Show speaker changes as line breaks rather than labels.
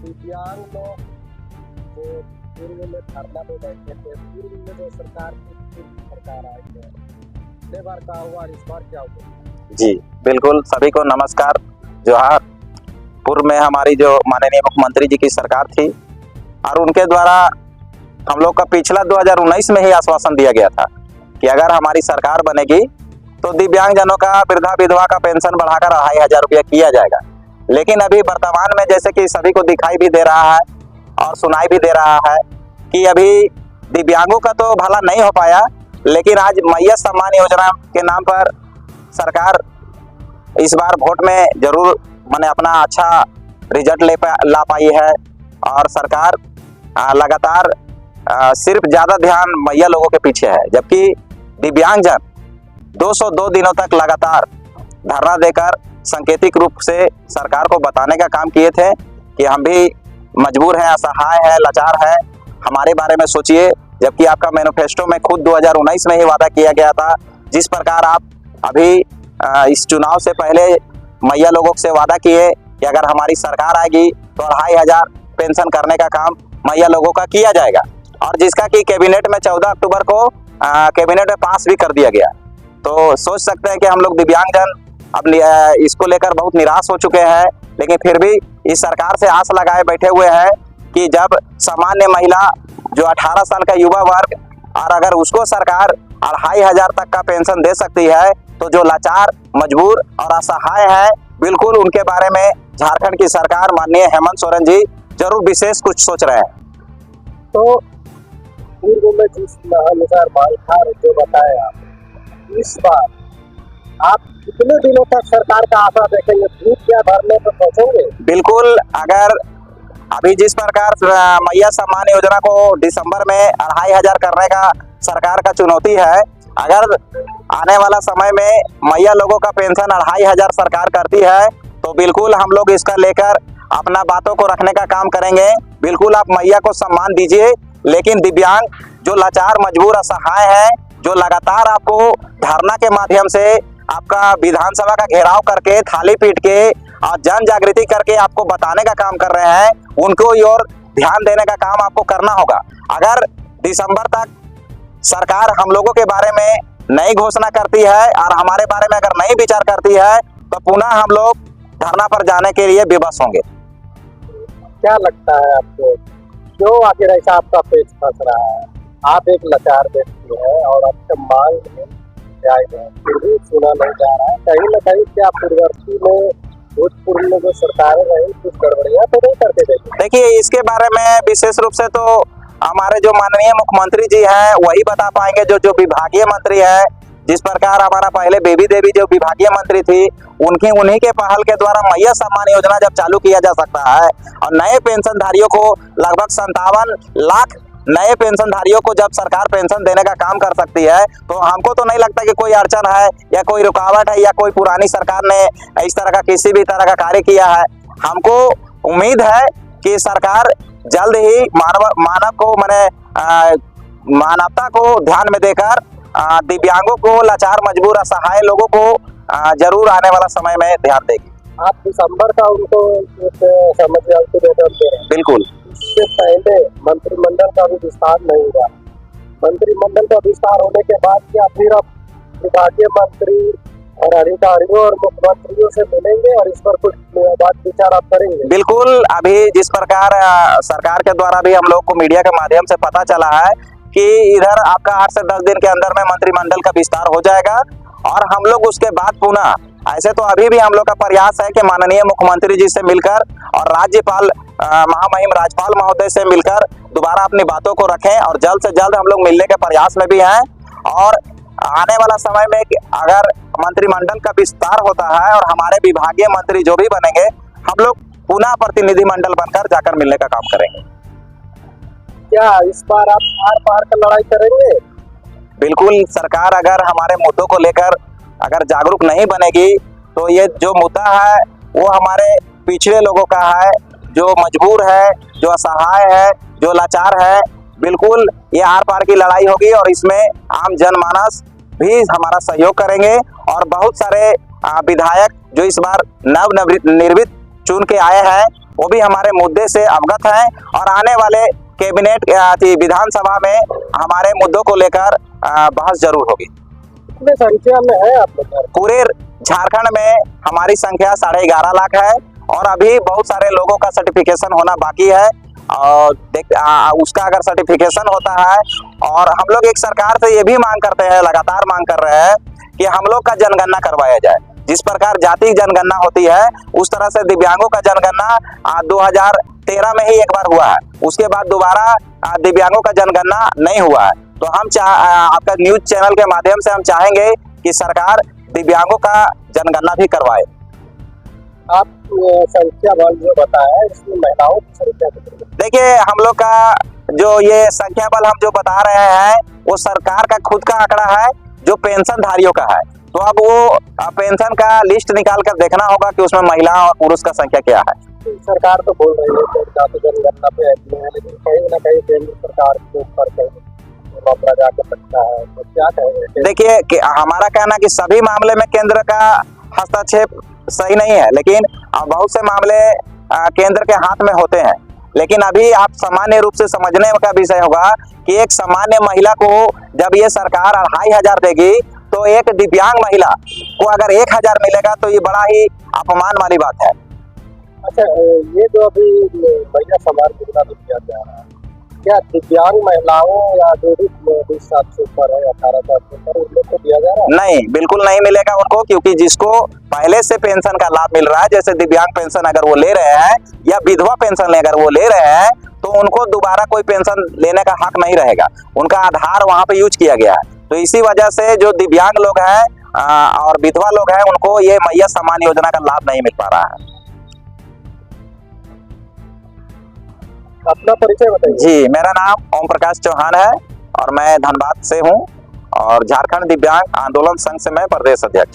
दिव्यांग लोग जो पूर्व में धरना पे बैठे थे, पूर्व में जो सरकार आई है, पिछले बार क्या हुआ और इस बार क्या हुआ?
जी बिल्कुल, सभी को नमस्कार जोहार। पूर्व में हमारी जो माननीय मुख्यमंत्री जी की सरकार थी और उनके द्वारा हम लोग का पिछला 2019 में ही आश्वासन दिया गया था कि अगर हमारी सरकार बनेगी तो दिव्यांगजनों का, वृद्धा विधवा का पेंशन बढ़ाकर 2500 रुपया किया जाएगा। लेकिन अभी वर्तमान में जैसे कि सभी को दिखाई भी दे रहा है और सुनाई भी दे रहा है कि अभी दिव्यांगों का तो भला नहीं हो पाया, लेकिन आज मैया सम्मान योजना के नाम पर सरकार इस बार वोट में जरूर अपना अच्छा रिजल्ट ला पाई है। और सरकार लगातार सिर्फ ज़्यादा ध्यान मैया लोगों के पीछे है, जबकि दिव्यांगजन 202 दिनों तक लगातार धरना देकर सांकेतिक रूप से सरकार को बताने का काम किए थे कि हम भी मजबूर हैं, असहाय है, लाचार है, हमारे बारे में सोचिए। जबकि आपका मैनिफेस्टो में खुद 2019 में ही वादा किया गया था। जिस प्रकार आप अभी इस चुनाव से पहले मैया लोगों से वादा किए कि अगर हमारी सरकार आएगी तो 2500 पेंशन करने का काम मैया लोगों का किया जाएगा, और जिसका कि कैबिनेट में 14 अक्टूबर को कैबिनेट में पास भी कर दिया गया। तो सोच सकते हैं कि हम लोग दिव्यांगजन अब इसको लेकर बहुत निराश हो चुके हैं, लेकिन फिर भी इस सरकार से आस लगाए बैठे हुए हैं कि जब सामान्य महिला जो 18 साल का युवा वर्ग, और अगर उसको सरकार 2500 तक का पेंशन दे सकती है, तो जो लाचार, मजबूर और असहाय है, बिल्कुल उनके बारे में झारखंड की सरकार माननीय हेमंत सोरेन जी जरूर विशेष कुछ सोच रहे हैं।
तो पूर्व में जिस अनुसार मांग था जो बताया, इस बार आप कितने दिनों तक सरकार का आशा देखेंगे? धूप क्या भरने पर पहुंचेंगे?
बिल्कुल, अगर अभी जिस प्रकार मैया सम्मान योजना को दिसंबर में 2500 करने का सरकार का चुनौती है, अगर आने वाला समय में मैया लोगों का पेंशन 2500 सरकार करती है, तो बिल्कुल हम लोग इसका लेकर अपना बातों को रखने का काम करेंगे। बिल्कुल आप मैया को सम्मान दीजिए, लेकिन दिव्यांग जो लाचार, मजबूर, असहाय है, जो लगातार आपको धरना के माध्यम से आपका विधानसभा का घेराव करके, थाली पीट के और जन जागृति करके आपको बताने का काम कर रहे हैं, उनको और ध्यान देने का काम आपको करना होगा। अगर दिसंबर तक सरकार हम लोगों के बारे में नई घोषणा करती है और हमारे बारे में अगर नई विचार करती है, तो पुनः हम लोग धरना पर जाने के लिए विवश होंगे।
क्या लगता है आपको, क्यों आखिर ऐसा आपका पेच फंस रहा है? आप एक लाचार व्यक्ति है और आपका मांग में फिर भी सुना नहीं जा रहा है। कहीं ना कहीं क्या पूर्ववर्ती में, भूतपूर्व में जो सरकारें रही, कुछ गड़बड़ियां तो नहीं करके देखी?
देखिए, इसके बारे में विशेष रूप से तो हमारे जो माननीय मुख्यमंत्री जी हैं वही बता पाएंगे, जो विभागीय मंत्री है। जिस प्रकार हमारा पहले बेबी देवी जो विभागीय मंत्री थी, उन्हीं के पहल के द्वारा मैया सम्मान योजना जब चालू किया जा सकता है और नए पेंशनधारियों को लगभग 57 लाख नए पेंशनधारियों को जब सरकार पेंशन देने का काम कर सकती है, तो हमको तो नहीं लगता कि कोई अड़चन है या कोई रुकावट है या कोई पुरानी सरकार ने इस तरह का किसी भी तरह का कार्य किया है। हमको उम्मीद है कि सरकार जल्द ही मानव को मानवता को ध्यान में देकर दिव्यांगों को, लाचार, मजबूर, असहाय लोगों को जरूर आने वाला समय में ध्यान देगी।
आप दिसंबर का उनको समझ?
बिल्कुल।
इससे पहले मंत्रिमंडल का भी विस्तार नहीं हुआ। मंत्रिमंडल का विस्तार होने के बाद क्या फिर अब विभागीय मंत्री और अधिकारियों और मुख्यमंत्रियों से मिलेंगे और इस पर कुछ बात विचार आप करेंगे?
बिल्कुल, अभी जिस प्रकार सरकार के द्वारा भी हम लोग को मीडिया के माध्यम से पता चला है कि इधर आपका 8 से 10 दिन के अंदर में मंत्रिमंडल का विस्तार हो जाएगा, और हम लोग उसके बाद पुनः, ऐसे तो अभी भी हम लोग का प्रयास है कि माननीय मुख्यमंत्री जी से मिलकर और राज्यपाल महामहिम राज्यपाल महोदय से मिलकर दोबारा अपनी बातों को रखें, और जल्द से जल्द हम लोग मिलने के प्रयास में भी हैं। और आने वाला समय में अगर मंत्रिमंडल का विस्तार होता है और हमारे विभागीय मंत्री जो भी बनेंगे, हम लोग पुनः प्रतिनिधिमंडल बनकर जाकर मिलने का काम करेंगे।
क्या इस बार आप आर पार का लड़ाई करेंगे?
बिल्कुल, सरकार अगर हमारे मुद्दों को लेकर अगर जागरूक नहीं बनेगी, तो ये जो मुद्दा है वो हमारे पिछड़े लोगों का है, जो मजबूर है, जो असहाय है, जो लाचार है। बिल्कुल ये आर पार की लड़ाई होगी, और इसमें आम जनमानस भी हमारा सहयोग करेंगे, और बहुत सारे विधायक जो इस बार नवनिर्मित चुन के आए हैं, वो भी हमारे मुद्दे से अवगत हैं और आने वाले कैबिनेट विधानसभा में हमारे मुद्दों को लेकर बहस जरूर होगी।
कितने संख्या में है आप लोग?
पूरे झारखंड में हमारी संख्या 11.5 लाख है और अभी बहुत सारे लोगों का सर्टिफिकेशन होना बाकी है और उसका अगर सर्टिफिकेशन होता है और हम लोग एक सरकार से ये भी मांग करते हैं, लगातार मांग कर रहे हैं कि हम लोग का जनगणना करवाया जाए। जिस प्रकार जाति जनगणना होती है उस तरह से दिव्यांगों का जनगणना 2013 में ही एक बार हुआ है, उसके बाद दोबारा दिव्यांगों का जनगणना नहीं हुआ है। तो हम आपका न्यूज चैनल के माध्यम से हम चाहेंगे कि सरकार दिव्यांगों का जनगणना भी करवाए।
आप संख्या बल जो बताया इसमें महिलाओं की संख्या कितनी?
देखिए हम लोग का जो ये संख्या बल हम जो बता रहे हैं वो सरकार का खुद का आंकड़ा है जो पेंशन धारियों का है। तो अब वो पेंशन का लिस्ट निकाल कर देखना होगा कि उसमें महिला और पुरुष का संख्या क्या है।
सरकार तो बोल रही है कि जाति जनगणना पे है, लेकिन कहीं ना कहीं केंद्र सरकार के ऊपर कहीं मामला जाकर सकता है, तो क्या कहेंगे?
देखिए हमारा कहना कि सभी मामले में केंद्र का हस्तक्षेप सही नहीं है, लेकिन बहुत से मामले केंद्र के हाथ में होते हैं। लेकिन अभी आप सामान्य रूप से समझने का विषय होगा कि एक सामान्य महिला को जब ये सरकार 2500 देगी तो एक दिव्यांग महिला को अगर 1000 मिलेगा तो ये बड़ा ही अपमान वाली बात है।
अच्छा, ये जो अभी महिला समान योजना जो किया जा रहा है, क्या दिव्यांग महिलाओं या जो भी 20,700 से ऊपर है, 18,000 से ऊपर, उन लोग को दिया जा रहा है?
नहीं, बिल्कुल नहीं मिलेगा उनको, क्योंकि जिसको पहले से पेंशन का लाभ मिल रहा है, जैसे दिव्यांग पेंशन अगर वो ले रहे हैं या विधवा पेंशन अगर वो ले रहे हैं तो उनको दोबारा कोई पेंशन लेने का हक नहीं रहेगा। उनका आधार वहाँ पे यूज किया गया है। तो इसी वजह से जो दिव्यांग लोग हैं और विधवा लोग हैं उनको ये मैया सम्मान योजना का लाभ नहीं मिल पा रहा है।
अपना परिचय बताइए।
जी, मेरा नाम ओम प्रकाश चौहान है और मैं धनबाद से हूँ और झारखंड दिव्यांग आंदोलन संघ से मैं प्रदेश अध्यक्ष।